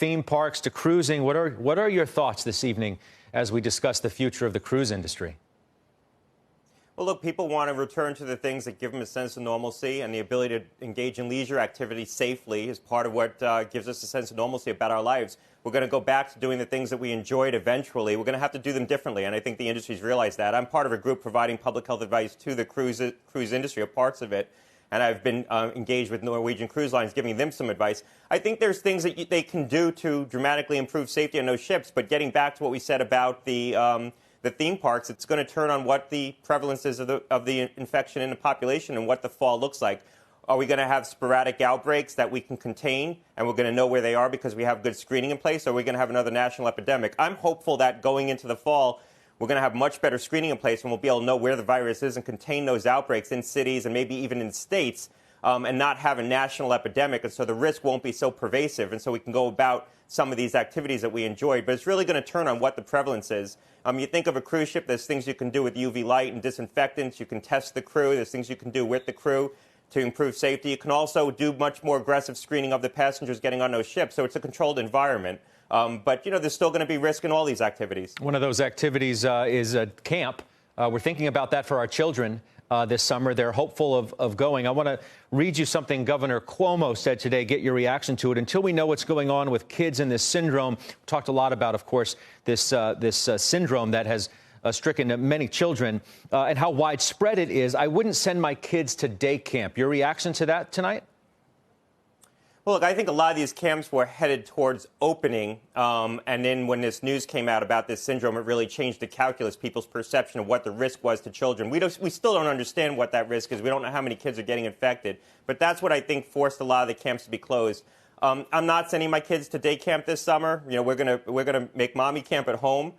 theme parks to cruising. What are your thoughts this evening as we discuss the future of the cruise industry? Well, look, people want to return to the things that give them a sense of normalcy, and the ability to engage in leisure activity safely is part of what gives us a sense of normalcy about our lives. We're going to go back to doing the things that we enjoyed eventually. We're going to have to do them differently, and I think the industry's realized that. I'm part of a group providing public health advice to the cruise industry, or parts of it, and I've been engaged with Norwegian Cruise Lines, giving them some advice. I think there's things that they can do to dramatically improve safety on those ships, but getting back to what we said about the theme parks, it's going to turn on what the prevalence is of the infection in the population and what the fall looks like. Are we going to have sporadic outbreaks that we can contain, and we're going to know where they are because we have good screening in place, or are we going to have another national epidemic? I'm hopeful that going into the fall, we're going to have much better screening in place, and we'll be able to know where the virus is and contain those outbreaks in cities and maybe even in states, and not have a national epidemic, and so the risk won't be so pervasive, and so we can go about some of these activities that we enjoyed. But it's really going to turn on what the prevalence is. You think of a cruise ship, there's things you can do with UV light and disinfectants. You can test the crew. There's things you can do with the crew to improve safety. You can also do much more aggressive screening of the passengers getting on those ships, so it's a controlled environment. But, there's still going to be risk in all these activities. One of those activities is camp. We're thinking about that for our children this summer. They're hopeful of going. I want to read you something Governor Cuomo said today, get your reaction to it. Until we know what's going on with kids in this syndrome, we talked a lot about, of course, this syndrome that has stricken many children and how widespread it is. I wouldn't send my kids to day camp. Your reaction to that tonight? Well, look, I think a lot of these camps were headed towards opening, and then when this news came out about this syndrome, it really changed the calculus, people's perception of what the risk was to children. We still don't understand what that risk is. We don't know how many kids are getting infected, but that's what I think forced a lot of the camps to be closed. I'm not sending my kids to day camp this summer. We're gonna make mommy camp at home.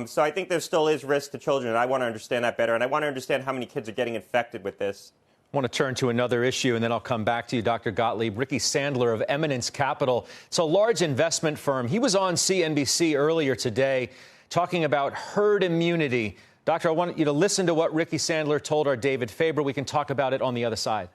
So I think there still is risk to children, and I want to understand that better, and I want to understand how many kids are getting infected with this. I want to turn to another issue, and then I'll come back to you, Dr. Gottlieb. Ricky Sandler of Eminence Capital. It's a large investment firm. He was on CNBC earlier today talking about herd immunity. Doctor, I want you to listen to what Ricky Sandler told our David Faber. We can talk about it on the other side.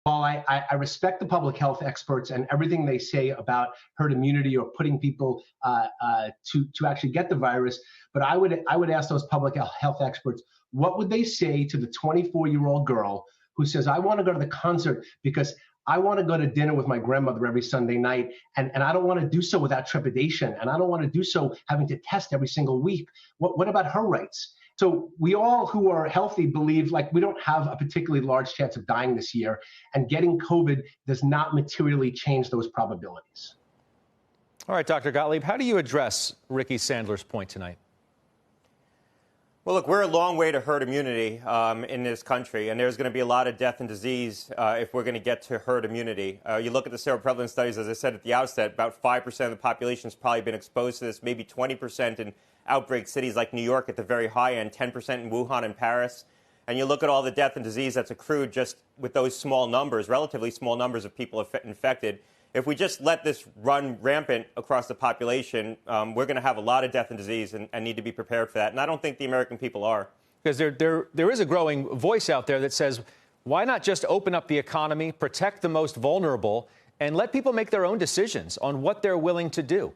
While I respect the public health experts and everything they say about herd immunity or putting people to actually get the virus, but I would ask those public health experts, what would they say to the 24-year-old girl who says, I want to go to the concert because I want to go to dinner with my grandmother every Sunday night, and I don't want to do so without trepidation, and I don't want to do so having to test every single week. What about her rights? So we all who are healthy believe like we don't have a particularly large chance of dying this year, and getting COVID does not materially change those probabilities. All right, Dr. Gottlieb, how do you address Ricky Sandler's point tonight? Well, look, we're a long way to herd immunity in this country, and there's going to be a lot of death and disease if we're going to get to herd immunity. You look at the seroprevalence studies, as I said at the outset, about 5% of the population has probably been exposed to this, maybe 20% in outbreak cities like New York at the very high end, 10% in Wuhan and Paris. And you look at all the death and disease that's accrued just with those small numbers, relatively small numbers of people infected. If we just let this run rampant across the population, we're going to have a lot of death and disease and need to be prepared for that. And I don't think the American people are. Because there is a growing voice out there that says, why not just open up the economy, protect the most vulnerable, and let people make their own decisions on what they're willing to do?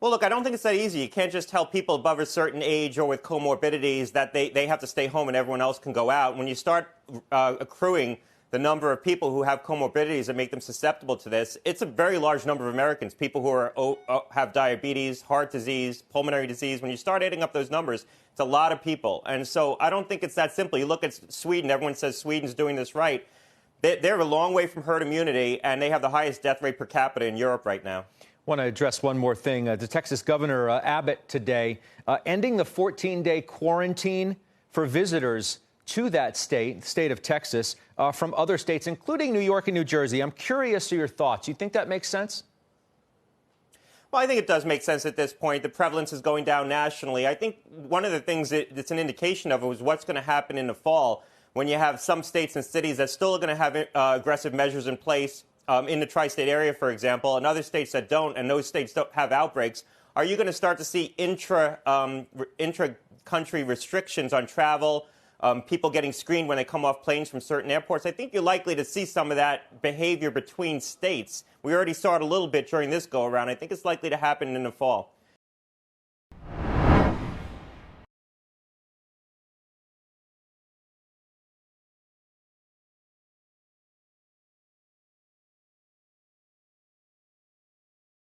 Well, look, I don't think it's that easy. You can't just tell people above a certain age or with comorbidities that they have to stay home and everyone else can go out. When you start accruing the number of people who have comorbidities that make them susceptible to this, it's a very large number of Americans, people who have diabetes, heart disease, pulmonary disease. When you start adding up those numbers, it's a lot of people. And so I don't think it's that simple. You look at Sweden, everyone says Sweden's doing this right. They're a long way from herd immunity, and they have the highest death rate per capita in Europe right now. I want to address one more thing. The Texas Governor Abbott today ending the 14-day quarantine for visitors to that state of Texas, from other states, including New York and New Jersey. I'm curious to your thoughts. You think that makes sense? Well, I think it does make sense at this point. The prevalence is going down nationally. I think one of the things that's an indication of it was what's going to happen in the fall when you have some states and cities that still are going to have aggressive measures in place in the tri-state area, for example, and other states that don't, and those states don't have outbreaks. Are you going to start to see intra-country restrictions on travel, people getting screened when they come off planes from certain airports. I think you're likely to see some of that behavior between states. We already saw it a little bit during this go-around. I think it's likely to happen in the fall.